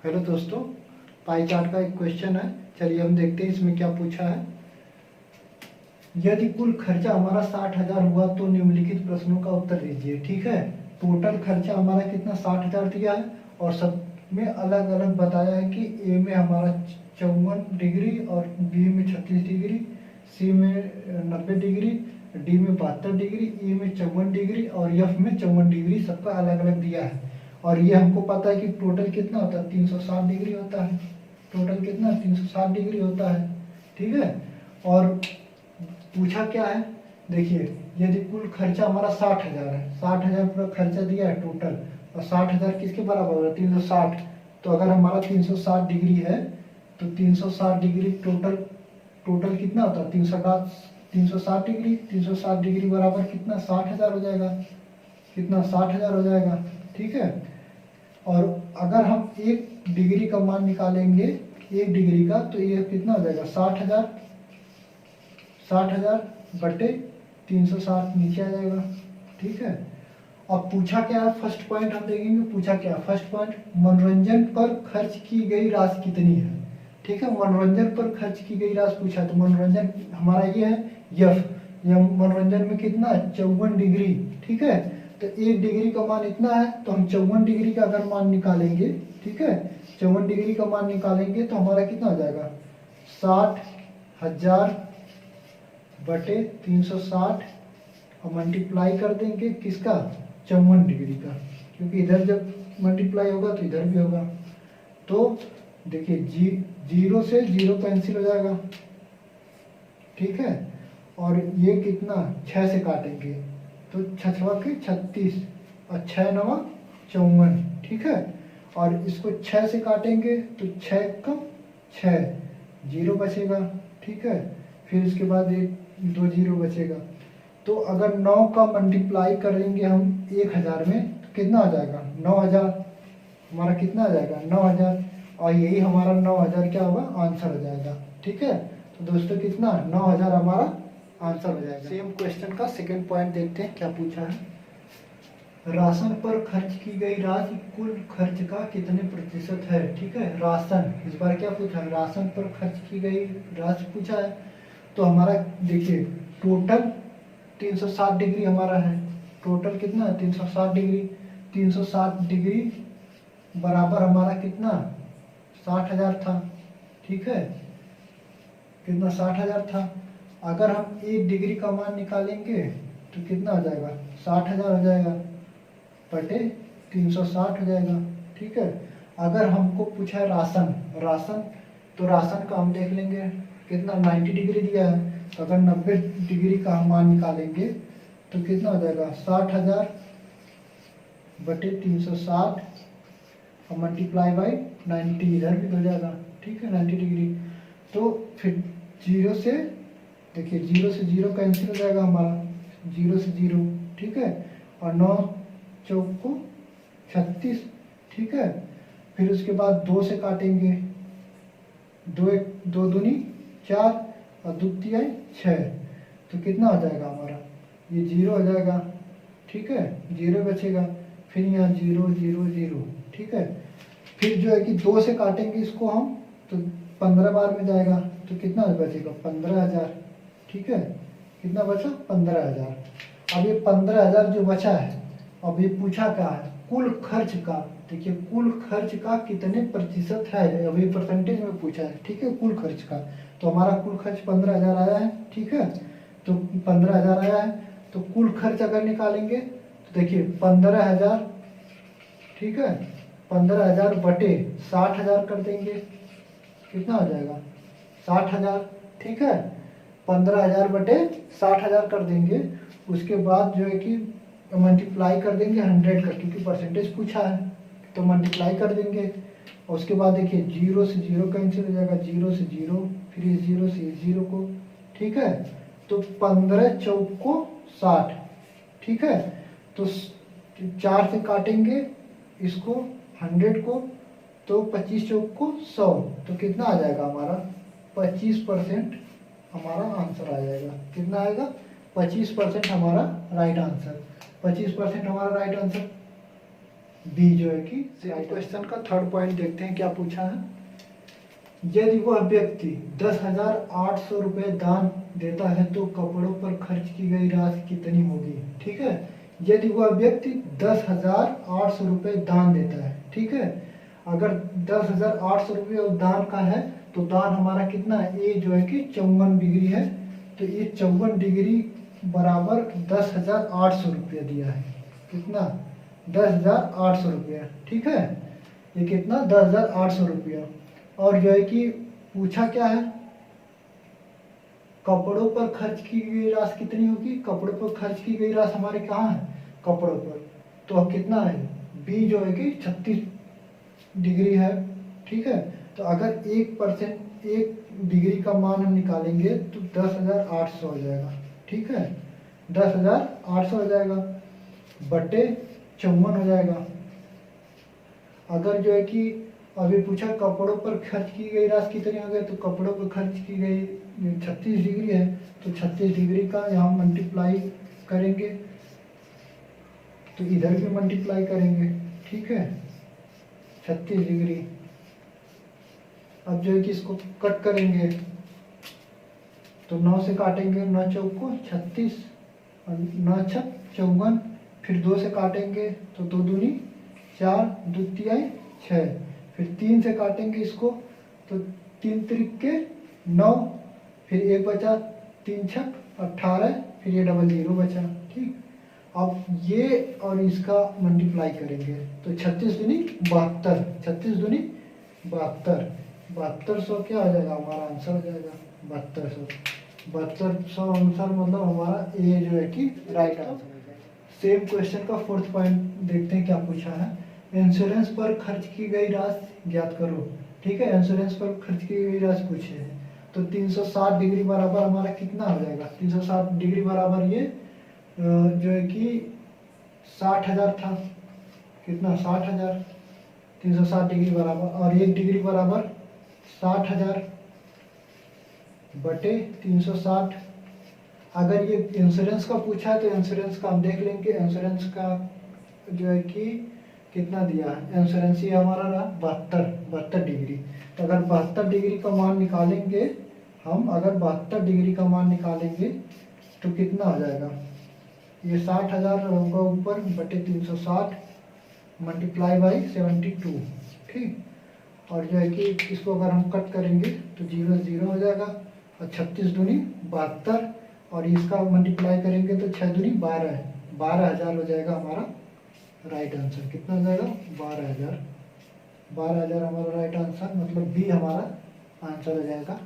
Hello दोस्तों, pie chart का एक क्वेश्चन है। चलिए हम देखते हैं इसमें क्या पूछा है। यदि कुल खर्चा हमारा 60,000 हुआ तो निम्नलिखित प्रश्नों का उत्तर दीजिए। ठीक है, टोटल खर्चा हमारा कितना 60,000 दिया है और सब में अलग अलग बताया है कि ए में हमारा 54 डिग्री और बी में 36 डिग्री, सी में 90 डिग्री, डी में 72 डिग्री, ई में 54 डिग्री और एफ में 54 डिग्री, सबका अलग अलग दिया है। और ये हमको पता है कि टोटल कितना होता है, 360 डिग्री होता है। टोटल कितना 360 डिग्री होता है। ठीक है, और पूछा क्या है, देखिए यदि कुल खर्चा हमारा 60,000 है, 60,000 पूरा खर्चा दिया है टोटल, और 60,000 किसके बराबर होगा 360। तो अगर हमारा 360 डिग्री है तो 360 डिग्री टोटल टोटल कितना होता है 360 डिग्री। 360 डिग्री बराबर कितना 60,000 हो जाएगा। कितना 60,000 हो जाएगा। ठीक है, और अगर हम एक डिग्री का मान निकालेंगे, एक डिग्री का, तो ये कितना हो जाएगा 60,000। 60,000 बटे 360 नीचे आ जाएगा। ठीक है, अब पूछा क्या है, फर्स्ट पॉइंट हम देखेंगे। पूछा क्या है, फर्स्ट पॉइंट, मनोरंजन पर खर्च की गई राशि कितनी है। ठीक है, मनोरंजन पर खर्च की गई राशि पूछा है, तो मनोरंजन हमारा ये है यफ। ये मनोरंजन में कितना 54 डिग्री। ठीक है, तो एक डिग्री का मान इतना है, तो हम 54 डिग्री का अगर मान निकालेंगे, ठीक है, 54 डिग्री का मान निकालेंगे तो हमारा कितना हो जाएगा 60,000 बटे 360 और मल्टीप्लाई कर देंगे किसका 54 डिग्री का, क्योंकि इधर जब मल्टीप्लाई होगा तो इधर भी होगा। तो देखिए जीरो से जीरो कैंसिल हो जाएगा। ठीक है, और ये कितना 6 से काटेंगे तो 6 के 36 और 6 9 54। ठीक है, और इसको 6 से काटेंगे तो 6 कम 6 जीरो बचेगा। ठीक है, फिर इसके बाद एक 2 जीरो बचेगा। तो अगर 9 का मल्टीप्लाई करेंगे हम 1000 में तो कितना आ जाएगा 9,000। हमारा कितना आ जाएगा 9,000, और यही हमारा 9,000 क्या होगा आंसर हो जाएगा। ठीक है, तो दोस्तों कितना 9,000 हमारा आंसर हो जाएगा। सेम क्वेश्चन का सेकंड पॉइंट देखते हैं क्या पूछा है। राशन पर खर्च की गई राशि कुल खर्च का कितने प्रतिशत है। ठीक है, राशन इस बार क्या पूछा है, राशन पर खर्च की गई राशि पूछा है। तो हमारा देखिए टोटल 360 डिग्री हमारा है। टोटल कितना है 360 डिग्री। 360 डिग्री बराबर हमारा कितना 60,000 था। ठीक है, कितना 60,000 था। अगर हम एक डिग्री का मान निकालेंगे तो कितना हो जाएगा 60,000 हो जाएगा बटे 360 हो जाएगा। ठीक है, अगर हमको पूछा है राशन, तो राशन का हम देख लेंगे कितना 90 डिग्री दिया है। तो अगर 90 डिग्री का हम मान निकालेंगे तो कितना हो जाएगा 60,000 बटे 360 और मल्टीप्लाई बाई 90, इधर भी हो जाएगा। ठीक है, 90 डिग्री। तो फिर जीरो से देखिए जीरो से जीरो कैंसिल हो जाएगा हमारा, जीरो से जीरो। ठीक है, और 9 चौको 36। ठीक है, फिर उसके बाद 2 से काटेंगे, 2 दूनी 4 और 2 तिहाई 6, तो कितना हो जाएगा हमारा ये जीरो हो जाएगा। ठीक है, जीरो बचेगा, फिर यहाँ जीरो जीरो जीरो। ठीक है, फिर जो है कि 2 से काटेंगे इसको हम तो 15 बार में जाएगा, तो कितना बचेगा 15,000। ठीक है, कितना बचा 15,000। अब ये 15,000 जो बचा है, अब ये पूछा क्या है कुल खर्च का। देखिए कुल खर्च का कितने प्रतिशत है, अभी परसेंटेज में पूछा है। ठीक है, कुल खर्च का, तो हमारा कुल खर्च 15,000 आया है। ठीक है, तो 15,000 आया है, तो कुल खर्च अगर निकालेंगे तो देखिए 15,000, ठीक है, 15,000 बटे 60,000 कर देंगे, कितना हो जाएगा 60,000। ठीक है, 15,000 बटे 60,000 कर देंगे। उसके बाद जो है कि मल्टीप्लाई कर देंगे 100 का, क्योंकि परसेंटेज पूछा है तो मल्टीप्लाई कर देंगे। और उसके बाद देखिए जीरो से जीरो कैंसिल हो जाएगा, जीरो से जीरो, फिर ये जीरो से जीरो को। ठीक है, तो 15 चौको 60। ठीक है, तो 4 से काटेंगे इसको 100 को, तो 25 चौक को 100, तो कितना आ जाएगा हमारा 25% हमारा आंसर आ जाएगा। कितना आएगा 25% हमारा राइट आंसर। 25% हमारा राइट आंसर। बी जो है कि क्वेश्चन का थर्ड पॉइंट देखते हैं क्या पूछा है। यदि वह व्यक्ति 10,800 रुपये दान देता है तो कपड़ों पर खर्च की गई राशि कितनी होगी। ठीक है, यदि वह व्यक्ति 10,800 रुपये दान देता है, ठीक है, अगर 10,800 रुपये दान का है तो दान हमारा कितना है, ए जो है कि 54 डिग्री है, तो ये 54 डिग्री बराबर 10,800 रुपये दिया है। कितना, 10,800 रुपया। ठीक है, ये कितना, 10,800 रुपया। और जो है कि पूछा क्या है, कपड़ों पर खर्च की गई राशि कितनी होगी। कपड़ों पर खर्च की गई राशि हमारे कहाँ है, कपड़ों पर, तो अब कितना है, बी जो है कि 36 डिग्री है। ठीक है, तो अगर 1% 1 डिग्री का मान हम निकालेंगे तो 10,800 हो जाएगा। ठीक है, 10,800 हो जाएगा बटे 54 हो जाएगा। अगर जो है कि अभी पूछा कपड़ों पर खर्च की गई राशि कितनी हो गई, तो कपड़ों पर खर्च की गई 36 डिग्री है, तो 36 डिग्री का यहाँ मल्टीप्लाई करेंगे तो इधर भी मल्टीप्लाई करेंगे। ठीक है, 36 डिग्री। अब जो है कि इसको कट करेंगे तो 9 से काटेंगे, 9 चौक को 36 और 9 छक 54, फिर 2 से काटेंगे तो 2 दूनी 4, 2 तिहाई 6, फिर 3 से काटेंगे इसको तो 3 त्रिक के 9, फिर 1 बचा, 3 छक 18, फिर ये डबल 0 बचा। ठीक, अब ये और इसका मल्टीप्लाई करेंगे तो 36 दूनी 72, 36 दूनी 72, 7200 क्या हो जाएगा, हमारा आंसर हो जाएगा 7200। 7200 आंसर मतलब हमारा ए जो है कि राइट आंसर हो जाएगा। सेम क्वेश्चन का फोर्थ पॉइंट देखते हैं क्या पूछा है। इंश्योरेंस पर खर्च की गई राशि ज्ञात करो। ठीक है, इंश्योरेंस पर खर्च की गई राशि पूछे हैं तो 360 डिग्री बराबर हमारा कितना हो जाएगा, 360 डिग्री बराबर ये जो है कि 60,000 था। कितना, 60,000, 360 डिग्री बराबर, और 1 डिग्री बराबर 60,000 बटे 360। अगर ये इंश्योरेंस का पूछा है तो इंश्योरेंस का हम देख लेंगे। इंश्योरेंस का जो है कि कितना दिया है, इंश्योरेंस ये हमारा रहा 72 डिग्री। तो अगर 72 डिग्री का मान निकालेंगे हम, अगर 72 डिग्री का मान निकालेंगे तो कितना हो जाएगा, ये 60,000 होगा ऊपर बटे 360 मल्टीप्लाई बाई 72। ठीक, और जो है कि इसको अगर हम कट करेंगे तो 0 0 हो जाएगा, और 36 दूनी 72, और इसका मल्टीप्लाई करेंगे तो 6 दूनी 12 है, 12,000 हो जाएगा हमारा राइट आंसर। कितना हो जाएगा, 12,000। 12,000 हमारा राइट आंसर, मतलब बी हमारा आंसर हो जाएगा।